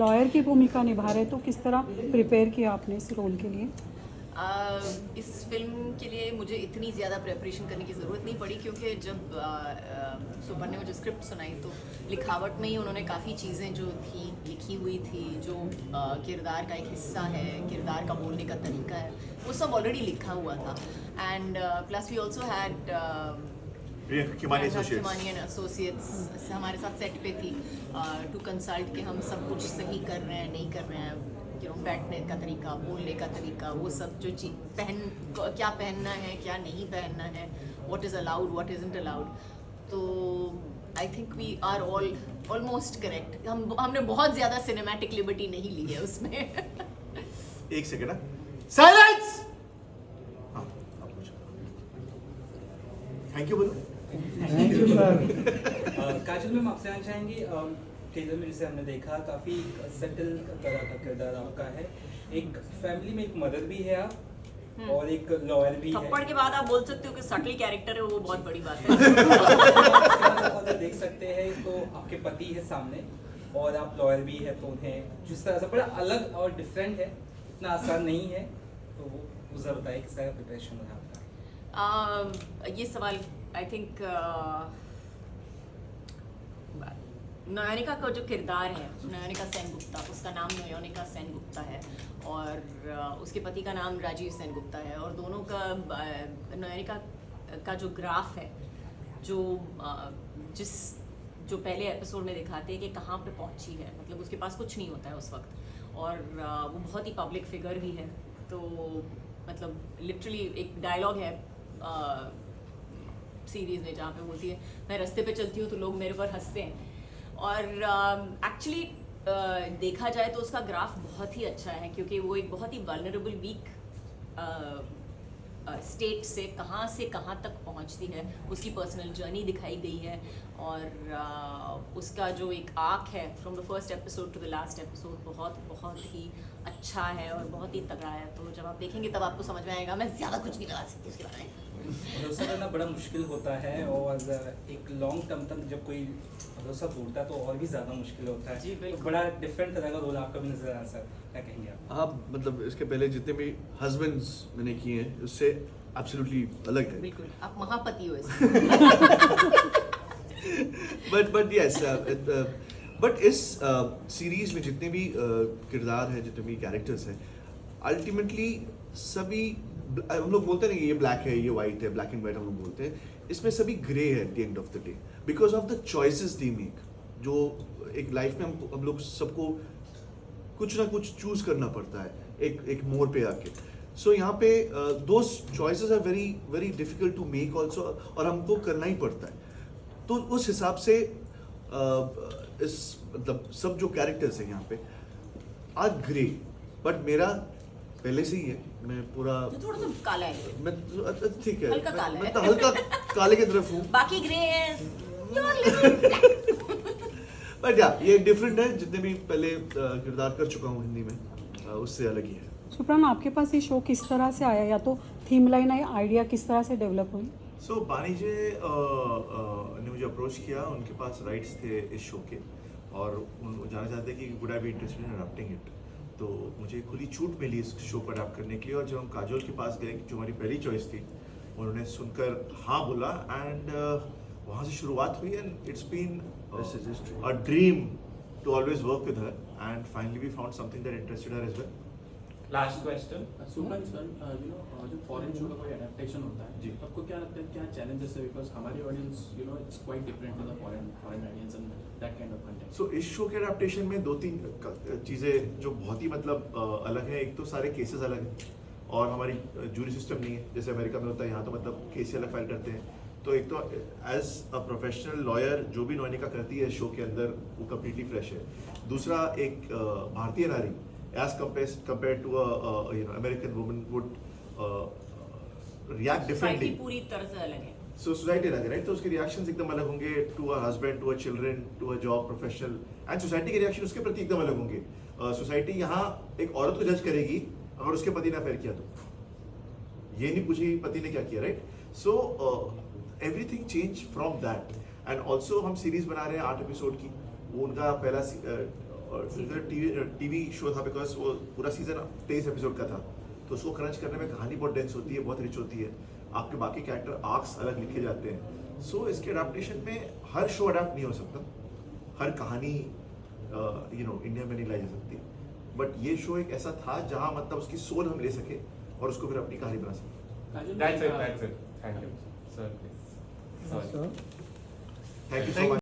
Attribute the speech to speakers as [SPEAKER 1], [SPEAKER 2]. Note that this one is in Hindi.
[SPEAKER 1] लॉयर की भूमिका निभा रहे, तो किस तरह प्रिपेयर किया आपने इस रोल के लिए?
[SPEAKER 2] इस फिल्म के लिए मुझे इतनी ज़्यादा प्रिपरेशन करने की ज़रूरत नहीं पड़ी, क्योंकि जब सुपर ने मुझे स्क्रिप्ट सुनाई तो लिखावट में ही उन्होंने काफ़ी चीज़ें जो थी लिखी हुई थी, जो किरदार का एक हिस्सा है, किरदार का बोलने का तरीका है, वो सब ऑलरेडी लिखा हुआ था। And plus we also had Khimani and associates हमारे साथ सेट पे थी टू कंसल्ट कि हम सब कुछ सही कर रहे हैं नहीं कर रहे हैं, बैठने का तरीका, बोलने का तरीका, वो सब जो चीज क्या पहनना है क्या नहीं पहनना है, what is allowed what isn't allowed. तो I think we are almost correct. हमने बहुत ज़्यादा सिनेमैटिक लिबर्टी नहीं ली है उसमें।
[SPEAKER 3] एक सेकेंड, साइलेंस। थैंक यू बोलो।
[SPEAKER 4] Thank you sir. Kajal ma'am, आपसे आना चाहेंगी, ट्रेलर में जिसे हमने देखा काफ़ी सेटल तरह का किरदार आपका है। एक फैमिली में एक मदर भी है आप और एक लॉयर भी है।
[SPEAKER 2] थप्पड़ के बाद आप बोल सकते हो कि सटल कैरेक्टर है, वो बहुत बड़ी बात है।
[SPEAKER 4] अगर देख सकते हैं तो आपके पति है सामने और आप लॉयर भी है, तो उन्हें जिस तरह से बड़ा अलग और डिफरेंट है, इतना आसान नहीं है, तो वो मुझे बताइए किस तरह प्रिपरेशन हो आपका।
[SPEAKER 2] ये सवाल आई थिंक नयनिका का जो किरदार है, नयनिका सेनगुप्ता, उसका नाम नयनिका सेनगुप्ता है और उसके पति का नाम राजीव सेनगुप्ता है, और दोनों का नयनिका का जो ग्राफ है, जो पहले एपिसोड में दिखाते हैं कि कहाँ पे पहुँची है, मतलब उसके पास कुछ नहीं होता है उस वक्त, और वो बहुत ही पब्लिक फिगर भी है। तो मतलब लिटरली एक डायलॉग है सीरीज़ में जहाँ पे बोलती है, मैं रास्ते पे चलती हूँ तो लोग मेरे पर हंसते हैं। और एक्चुअली देखा जाए तो उसका ग्राफ बहुत ही अच्छा है, क्योंकि वो एक बहुत ही वल्नरेबल वीक स्टेट से कहाँ तक पहुंचती है, उसकी पर्सनल जर्नी दिखाई गई है, और उसका जो एक आर्क है from the first episode to the last episode बहुत ही अच्छा है और बहुत ही तगड़ा है। तो जब आप देखेंगे तब आपको समझ में आएगा। मैं ज़्यादा कुछ नहीं लगा सकती उसके बारे में।
[SPEAKER 4] भरोसा करना बड़ा मुश्किल होता है, और एक लॉन्ग टर्म तक जब कोई भरोसा तोड़ता है तो और भी ज़्यादा मुश्किल होता है।
[SPEAKER 2] जी,
[SPEAKER 4] तो बड़ा डिफरेंट तरह का रोल आपका भी नजर आया सर, क्या कहेंगे आप?
[SPEAKER 3] हाँ, मतलब इसके पहले जितने भी हस्बैंड्स मैंने किए हैं उससे एब्सोल्युटली अलग है।
[SPEAKER 2] बिल्कुल, आप महापति हो इसमें।
[SPEAKER 3] बट यस, बट इस सीरीज में जितने भी किरदार हैं, जितने भी कैरेक्टर्स हैं, अल्टीमेटली सभी, हम लोग बोलते हैं ना ये ब्लैक है, ये वाइट है, ब्लैक एंड वाइट हम लोग बोलते हैं, इसमें सभी ग्रे है at the end of the day, because of the choices they make. जो एक लाइफ में हम लोग सबको कुछ ना कुछ चूज करना पड़ता है एक मोड़ पे आके। सो यहाँ पे दो choices are very very difficult to make also, और हमको करना ही पड़ता है। तो उस हिसाब से इस मतलब सब जो कैरेक्टर्स हैं यहाँ पे आर ग्रे, बट मेरा पहले से ही है, मैं पूरा
[SPEAKER 2] थोड़ा सा काला है,
[SPEAKER 3] मैं ठीक है,
[SPEAKER 2] हल्का काला
[SPEAKER 3] मैं
[SPEAKER 2] है।
[SPEAKER 3] तो हल्का काले की तरफ हूँ,
[SPEAKER 2] बाकी ग्रे है।
[SPEAKER 3] बट या ये डिफरेंट है। जितने भी पहले किरदार कर चुका हूँ हिंदी में, उससे अलग ही है।
[SPEAKER 1] सुप्रान, आपके पास ये शो किस तरह से आया, या तो थीम लाइन या आइडिया किस तरह से डेवलप हुई?
[SPEAKER 5] सो बानी जी ने मुझे अप्रोच किया, उनके पास राइट्स थे इस शो के, और वो जानना चाहते कि would I be interested in adopting it. तो मुझे खुली छूट मिली इस शो को अडॉप्ट करने के लिए, और जब हम काजोल के पास गए, जो हमारी पहली चॉइस थी, उन्होंने सुनकर हाँ बोला, एंड वहाँ से शुरुआत हुई, and it's been a dream to always work with her, and finally we found something that interested her as well.
[SPEAKER 6] Last question, Suman sir, जो फॉरेन शो का कोई एडेप्टेशन होता है,
[SPEAKER 5] जी,
[SPEAKER 6] आपको क्या लगता है क्या चैलेंजेस है? बिकॉज हमारी audience it's quite different to the foreign audience and that kind of content.
[SPEAKER 5] So इस शो के एडेप्टेशन में दो तीन चीज़ें जो बहुत ही मतलब अलग है। एक तो सारे केसेस अलग हैं, और हमारी जूरी सिस्टम नहीं है जैसे अमेरिका में होता है। यहाँ तो मतलब केस अलग फाइल करते हैं। तो एक तो एज अ प्रोफेशनल लॉयर जो भी नयनिका करती है शो के अंदर, वो कम्प्लीटली फ्रेश है। दूसरा, एक भारतीय नारी as compared to a American woman would react differently.
[SPEAKER 2] Society पूरी तरह से अलग है।
[SPEAKER 5] So society अलग है, right? तो उसके रिएक्शंस एकदम अलग होंगे to a husband, to a children, to a job professional, and society के रिएक्शन उसके प्रति एकदम अलग होंगे। सोसाइटी यहाँ एक औरत को जज करेगी अगर उसके पति ने अफेयर किया तो, ये नहीं पूछेगी पति ने क्या किया, right? So everything change from that. And also हम सीरीज बना रहे हैं 8 एपिसोड की, वो उनका पहला टीवी शो था बिकॉज वो पूरा सीजन 23 एपिसोड का था, तो उसको क्रंच करने में कहानी बहुत डेंस होती है, बहुत रिच होती है, आपके बाकी कैरेक्टर आर्क्स अलग लिखे जाते हैं। सो इसके अडेप्टेशन में हर शो अडेप्ट नहीं हो सकता, हर कहानी इंडिया में नहीं लाई जा सकती, बट ये शो एक ऐसा था जहाँ मतलब उसकी सोल हम ले सके और उसको फिर अपनी कहानी बना सके।
[SPEAKER 6] Kajal,
[SPEAKER 7] That's it. Thank you. Sir, please. Sorry.
[SPEAKER 5] Thank you so much.